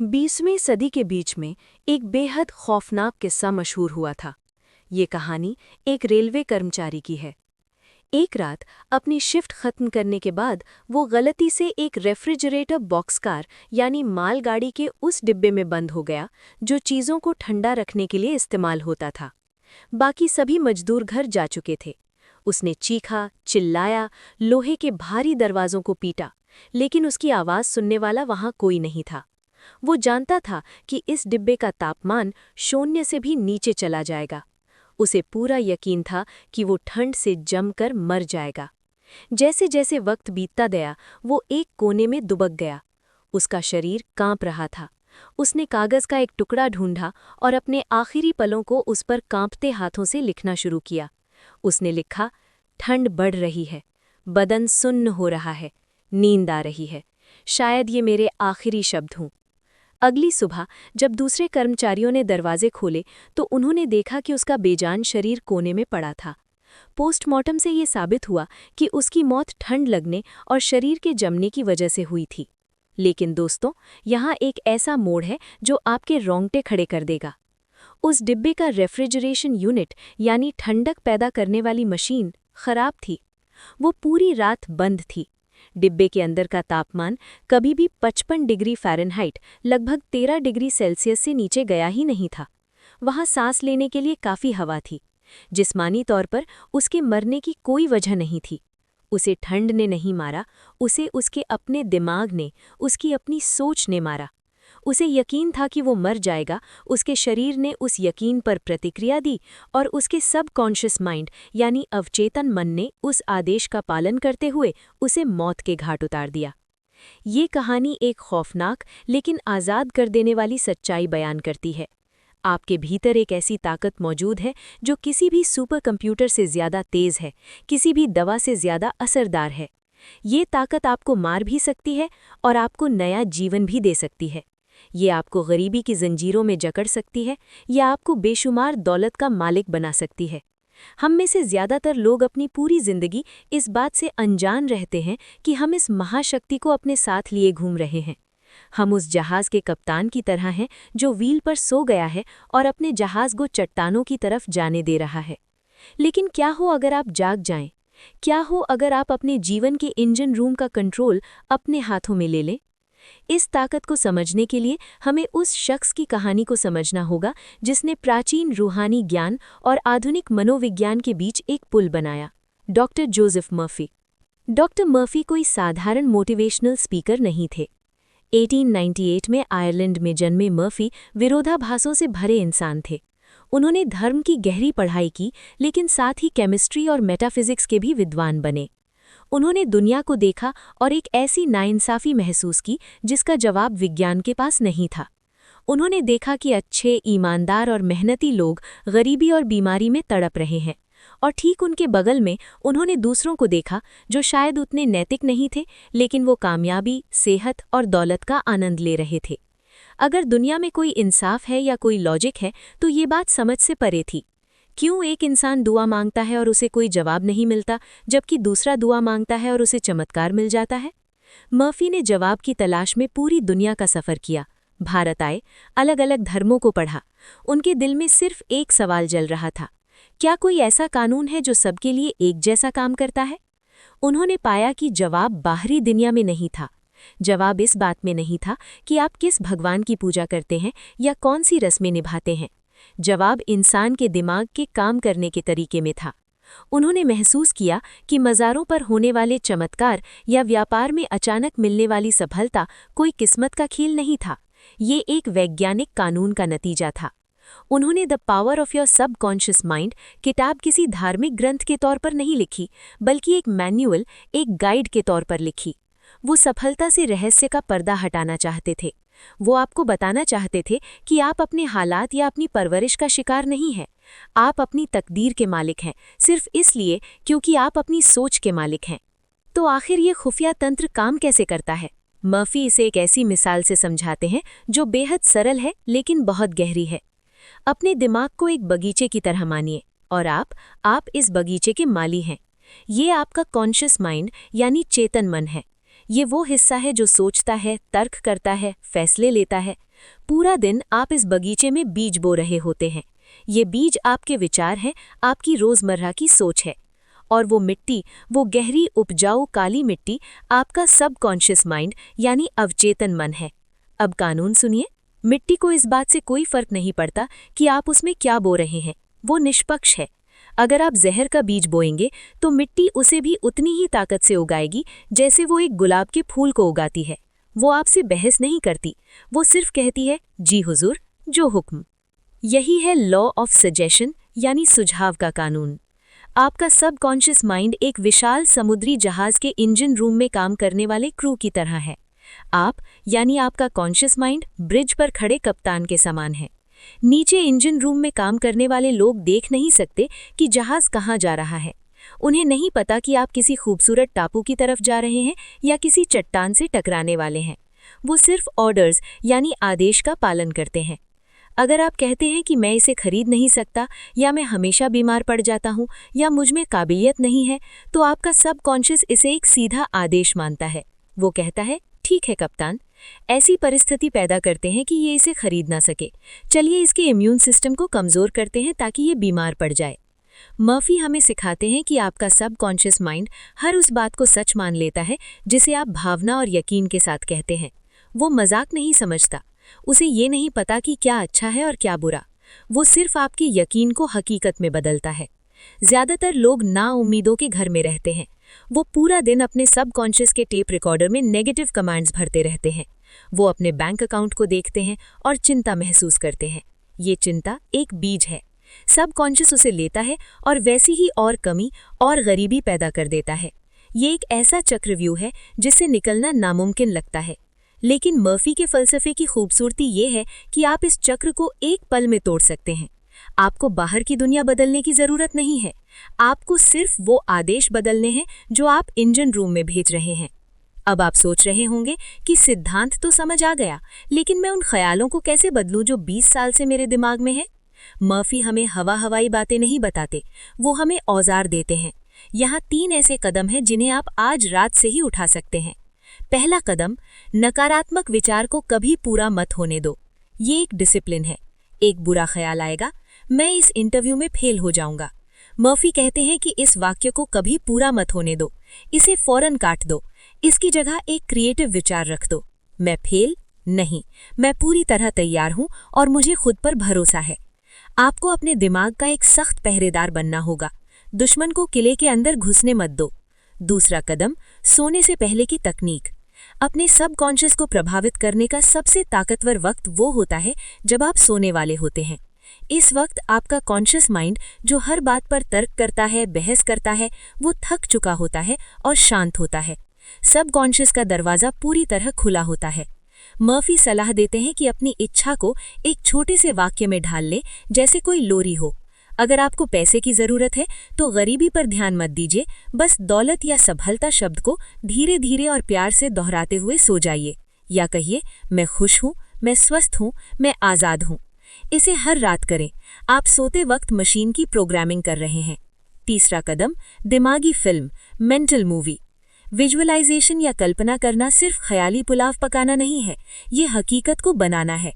20वीं सदी के बीच में एक बेहद खौफनाक किस्सा मशहूर हुआ था। ये कहानी एक रेलवे कर्मचारी की है। एक रात अपनी शिफ्ट खत्म करने के बाद वो गलती से एक रेफ्रिजरेटर बॉक्सकार यानी मालगाड़ी के उस डिब्बे में बंद हो गया जो चीज़ों को ठंडा रखने के लिए इस्तेमाल होता था। बाकी सभी मजदूर घर जा चुके थे। उसने चीखा, चिल्लाया, लोहे के भारी दरवाजों को पीटा, लेकिन उसकी आवाज़ सुनने वाला वहाँ कोई नहीं था। वो जानता था कि इस डिब्बे का तापमान 0 से भी नीचे चला जाएगा। उसे पूरा यकीन था कि वो ठंड से जमकर मर जाएगा। जैसे जैसे वक्त बीतता गया वो एक कोने में दुबक गया। उसका शरीर कांप रहा था। उसने कागज का एक टुकड़ा ढूंढा और अपने आखिरी पलों को उस पर कांपते हाथों से लिखना शुरू किया। उसने लिखा, ठंड बढ़ रही है, बदन सुन्न हो रहा है, नींद आ रही है, शायद ये मेरे आखिरी शब्द हों। अगली सुबह जब दूसरे कर्मचारियों ने दरवाजे खोले तो उन्होंने देखा कि उसका बेजान शरीर कोने में पड़ा था। पोस्टमार्टम से ये साबित हुआ कि उसकी मौत ठंड लगने और शरीर के जमने की वजह से हुई थी। लेकिन दोस्तों, यहाँ एक ऐसा मोड़ है जो आपके रोंगटे खड़े कर देगा। उस डिब्बे का रेफ्रिजरेशन यूनिट यानी ठंडक पैदा करने वाली मशीन खराब थी। वो पूरी रात बंद थी। डिब्बे के अंदर का तापमान कभी भी 55 डिग्री फ़ारेनहाइट लगभग 13 डिग्री सेल्सियस से नीचे गया ही नहीं था। वहाँ सांस लेने के लिए काफ़ी हवा थी। जिस्मानी तौर पर उसके मरने की कोई वजह नहीं थी। उसे ठंड ने नहीं मारा, उसे उसके अपने दिमाग ने, उसकी अपनी सोच ने मारा। उसे यकीन था कि वो मर जाएगा। उसके शरीर ने उस यकीन पर प्रतिक्रिया दी और उसके सबकॉन्शियस माइंड यानी अवचेतन मन ने उस आदेश का पालन करते हुए उसे मौत के घाट उतार दिया। ये कहानी एक खौफनाक लेकिन आज़ाद कर देने वाली सच्चाई बयान करती है। आपके भीतर एक ऐसी ताकत मौजूद है जो किसी भी सुपर कंप्यूटर से ज़्यादा तेज़ है, किसी भी दवा से ज़्यादा असरदार है। ये ताकत आपको मार भी सकती है और आपको नया जीवन भी दे सकती है। ये आपको गरीबी की जंजीरों में जकड़ सकती है या आपको बेशुमार दौलत का मालिक बना सकती है। हम में से ज़्यादातर लोग अपनी पूरी ज़िंदगी इस बात से अनजान रहते हैं कि हम इस महाशक्ति को अपने साथ लिए घूम रहे हैं। हम उस जहाज़ के कप्तान की तरह हैं जो व्हील पर सो गया है और अपने जहाज़ को चट्टानों की तरफ जाने दे रहा है। लेकिन क्या हो अगर आप जाग जाएं? क्या हो अगर आप अपने जीवन के इंजन रूम का कंट्रोल अपने हाथों में ले लें? इस ताकत को समझने के लिए हमें उस शख्स की कहानी को समझना होगा जिसने प्राचीन रूहानी ज्ञान और आधुनिक मनोविज्ञान के बीच एक पुल बनाया। Doctor Joseph Murphy. Doctor Murphy कोई साधारण मोटिवेशनल स्पीकर नहीं थे। 1898 में आयरलैंड में जन्मे मर्फी विरोधाभासों से भरे इंसान थे। उन्होंने धर्म की गहरी पढ़ाई की, लेकिन साथ ही केमिस्ट्री और मेटाफिजिक्स के भी विद्वान बने। उन्होंने दुनिया को देखा और एक ऐसी नाइंसाफ़ी महसूस की जिसका जवाब विज्ञान के पास नहीं था। उन्होंने देखा कि अच्छे, ईमानदार और मेहनती लोग गरीबी और बीमारी में तड़प रहे हैं, और ठीक उनके बगल में उन्होंने दूसरों को देखा जो शायद उतने नैतिक नहीं थे, लेकिन वो कामयाबी, सेहत और दौलत का आनंद ले रहे थे। अगर दुनिया में कोई इंसाफ है या कोई लॉजिक है तो ये बात समझ से परे थी। क्यों एक इंसान दुआ मांगता है और उसे कोई जवाब नहीं मिलता, जबकि दूसरा दुआ मांगता है और उसे चमत्कार मिल जाता है? मर्फी ने जवाब की तलाश में पूरी दुनिया का सफ़र किया। भारत आए, अलग अलग धर्मों को पढ़ा। उनके दिल में सिर्फ एक सवाल जल रहा था, क्या कोई ऐसा कानून है जो सबके लिए एक जैसा काम करता है? उन्होंने पाया कि जवाब बाहरी दुनिया में नहीं था। जवाब इस बात में नहीं था कि आप किस भगवान की पूजा करते हैं या कौन सी रस्में निभाते हैं। जवाब इंसान के दिमाग के काम करने के तरीके में था। उन्होंने महसूस किया कि मज़ारों पर होने वाले चमत्कार या व्यापार में अचानक मिलने वाली सफलता कोई किस्मत का खेल नहीं था, ये एक वैज्ञानिक कानून का नतीजा था। उन्होंने the power of your subconscious mind किताब किसी धार्मिक ग्रंथ के तौर पर नहीं लिखी, बल्कि एक मैनुअल, एक गाइड के तौर पर लिखी। वो सफलता से रहस्य का पर्दा हटाना चाहते थे। वो आपको बताना चाहते थे कि आप अपने हालात या अपनी परवरिश का शिकार नहीं हैं। आप अपनी तकदीर के मालिक हैं, सिर्फ इसलिए क्योंकि आप अपनी सोच के मालिक हैं। तो आखिर ये खुफिया तंत्र काम कैसे करता है? मर्फी इसे एक ऐसी मिसाल से समझाते हैं जो बेहद सरल है लेकिन बहुत गहरी है। अपने दिमाग को एक बगीचे की तरह मानिए और आप इस बगीचे के माली हैं। ये आपका कॉन्शियस माइंड यानी चेतन मन है। ये वो हिस्सा है जो सोचता है, तर्क करता है, फैसले लेता है। पूरा दिन आप इस बगीचे में बीज बो रहे होते हैं। ये बीज आपके विचार हैं, आपकी रोजमर्रा की सोच है। और वो मिट्टी, वो गहरी उपजाऊ काली मिट्टी, आपका सबकॉन्शियस माइंड यानी अवचेतन मन है। अब कानून सुनिए। मिट्टी को इस बात से कोई फर्क नहीं पड़ता कि आप उसमें क्या बो रहे हैं, वो निष्पक्ष है। अगर आप जहर का बीज बोएंगे तो मिट्टी उसे भी उतनी ही ताकत से उगाएगी जैसे वो एक गुलाब के फूल को उगाती है। वो आपसे बहस नहीं करती, वो सिर्फ कहती है, जी हुजूर, जो हुक्म। यही है लॉ ऑफ सजेशन यानी सुझाव का कानून। आपका सबकॉन्शियस माइंड एक विशाल समुद्री जहाज के इंजन रूम में काम करने वाले क्रू की तरह है। आप यानी आपका कॉन्शियस माइंड ब्रिज पर खड़े कप्तान के समान है। नीचे इंजन रूम में काम करने वाले लोग देख नहीं सकते कि जहाज कहाँ जा रहा है। उन्हें नहीं पता कि आप किसी खूबसूरत टापू की तरफ जा रहे हैं या किसी चट्टान से टकराने वाले हैं। वो सिर्फ ऑर्डर्स यानी आदेश का पालन करते हैं। अगर आप कहते हैं कि मैं इसे खरीद नहीं सकता, या मैं हमेशा बीमार पड़ जाता हूँ, या मुझ में काबिलियत नहीं है, तो आपका सबकॉन्शियस इसे एक सीधा आदेश मानता है। वो कहता है, ठीक है कप्तान, ऐसी परिस्थिति पैदा करते हैं कि ये इसे खरीद ना सके। चलिए इसके इम्यून सिस्टम को कमज़ोर करते हैं ताकि ये बीमार पड़ जाए। मर्फी हमें सिखाते हैं कि आपका सबकॉन्शियस माइंड हर उस बात को सच मान लेता है जिसे आप भावना और यकीन के साथ कहते हैं। वो मजाक नहीं समझता। उसे ये नहीं पता कि क्या अच्छा है और क्या बुरा। वो सिर्फ आपके यकीन को हकीकत में बदलता है। ज़्यादातर लोग नाउम्मीदों के घर में रहते हैं। वो पूरा दिन अपने सबकॉन्शियस के टेप रिकॉर्डर में नेगेटिव कमांड्स भरते रहते हैं। वो अपने बैंक अकाउंट को देखते हैं और चिंता महसूस करते हैं। ये चिंता एक बीज है। सबकॉन्शियस उसे लेता है और वैसी ही और कमी और गरीबी पैदा कर देता है। ये एक ऐसा चक्रव्यूह है जिससे निकलना नामुमकिन लगता है। लेकिन मर्फी के फलसफे की खूबसूरती ये है कि आप इस चक्र को एक पल में तोड़ सकते हैं। आपको बाहर की दुनिया बदलने की जरूरत नहीं है। आपको सिर्फ वो आदेश बदलने हैं जो आप इंजन रूम में भेज रहे हैं। अब आप सोच रहे होंगे कि सिद्धांत तो समझ आ गया, लेकिन मैं उन ख्यालों को कैसे बदलूं जो 20 साल से मेरे दिमाग में है। मर्फी हमें हवाई बातें नहीं बताते, वो हमें औजार देते हैं। यहाँ 3 ऐसे कदम हैं जिन्हें आप आज रात से ही उठा सकते हैं। पहला कदम, नकारात्मक विचार को कभी पूरा मत होने दो। ये एक डिसिप्लिन है। एक बुरा ख्याल आएगा, मैं इस इंटरव्यू में फेल हो जाऊंगा। मर्फी कहते हैं कि इस वाक्य को कभी पूरा मत होने दो, इसे फौरन काट दो। इसकी जगह एक क्रिएटिव विचार रख दो, मैं फेल नहीं, मैं पूरी तरह तैयार हूं और मुझे खुद पर भरोसा है। आपको अपने दिमाग का एक सख्त पहरेदार बनना होगा। दुश्मन को किले के अंदर घुसने मत दो। दूसरा कदम, सोने से पहले की तकनीक। अपने सबकॉन्शियस को प्रभावित करने का सबसे ताकतवर वक्त वो होता है जब आप सोने वाले होते हैं। इस वक्त आपका कॉन्शियस माइंड, जो हर बात पर तर्क करता है, बहस करता है, वो थक चुका होता है और शांत होता है। सबकॉन्शियस का दरवाज़ा पूरी तरह खुला होता है। मर्फी सलाह देते हैं कि अपनी इच्छा को एक छोटे से वाक्य में ढाल ले, जैसे कोई लोरी हो। अगर आपको पैसे की ज़रूरत है तो गरीबी पर ध्यान मत दीजिए, बस दौलत या सफलता शब्द को धीरे धीरे और प्यार से दोहराते हुए सो जाइए। या कहिए, मैं खुश हूँ, मैं स्वस्थ हूँ, मैं आज़ाद हूँ। इसे हर रात करें। आप सोते वक्त मशीन की प्रोग्रामिंग कर रहे हैं। तीसरा कदम, दिमागी फिल्म, मेंटल मूवी। विजुअलाइजेशन या कल्पना करना सिर्फ ख्याली पुलाव पकाना नहीं है, ये हकीकत को बनाना है।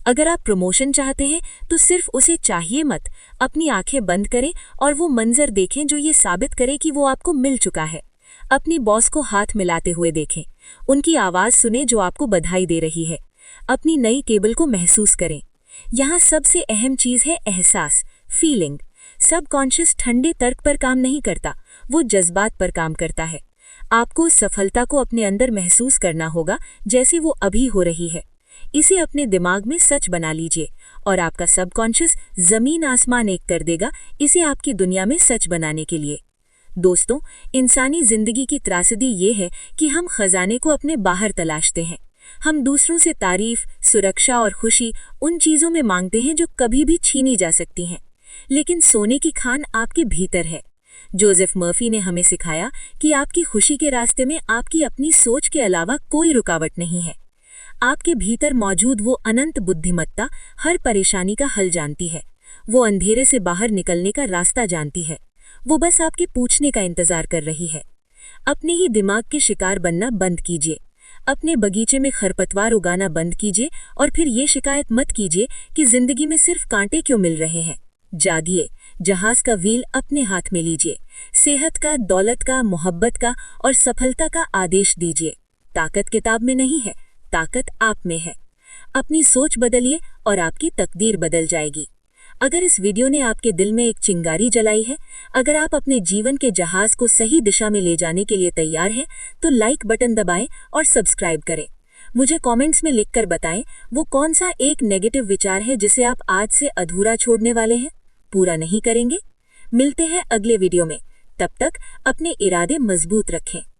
अगर आप प्रमोशन चाहते हैं तो सिर्फ उसे चाहिए मत, अपनी आंखें बंद करें और वो मंजर देखें जो ये साबित करे कि वो आपको मिल चुका है। अपनी बॉस को हाथ मिलाते हुए देखें, उनकी आवाज़ सुने जो आपको बधाई दे रही है। अपनी नई टेबल को महसूस करें। यहाँ सबसे अहम चीज़ है एहसास, फीलिंग। सबकॉन्शियस ठंडे तर्क पर काम नहीं करता, वो जज्बात पर काम करता है। आपको उस सफलता को अपने अंदर महसूस करना होगा जैसे वो अभी हो रही है। इसे अपने दिमाग में सच बना लीजिए और आपका सबकॉन्शियस ज़मीन आसमान एक कर देगा इसे आपकी दुनिया में सच बनाने के लिए। दोस्तों, इंसानी ज़िंदगी की त्रासदी ये है कि हम खजाने को अपने बाहर तलाशते हैं। हम दूसरों से तारीफ, सुरक्षा और खुशी उन चीज़ों में मांगते हैं जो कभी भी छीनी जा सकती हैं, लेकिन सोने की खान आपके भीतर है। जोसेफ मर्फी ने हमें सिखाया कि आपकी खुशी के रास्ते में आपकी अपनी सोच के अलावा कोई रुकावट नहीं है। आपके भीतर मौजूद वो अनंत बुद्धिमत्ता हर परेशानी का हल जानती है। वो अंधेरे से बाहर निकलने का रास्ता जानती है। वो बस आपके पूछने का इंतजार कर रही है। अपने ही दिमाग के शिकार बनना बंद कीजिए। अपने बगीचे में खरपतवार उगाना बंद कीजिए और फिर ये शिकायत मत कीजिए कि जिंदगी में सिर्फ कांटे क्यों मिल रहे हैं। जागिए, जहाज का व्हील अपने हाथ में लीजिए। सेहत का, दौलत का, मोहब्बत का और सफलता का आदेश दीजिए। ताकत किताब में नहीं है, ताकत आप में है। अपनी सोच बदलिए और आपकी तकदीर बदल जाएगी। अगर इस वीडियो ने आपके दिल में एक चिंगारी जलाई है, अगर आप अपने जीवन के जहाज को सही दिशा में ले जाने के लिए तैयार हैं, तो लाइक बटन दबाएं और सब्सक्राइब करें। मुझे कमेंट्स में लिखकर बताएं वो कौन सा एक नेगेटिव विचार है जिसे आप आज से अधूरा छोड़ने वाले हैं, पूरा नहीं करेंगे। मिलते हैं अगले वीडियो में। तब तक अपने इरादे मजबूत रखें।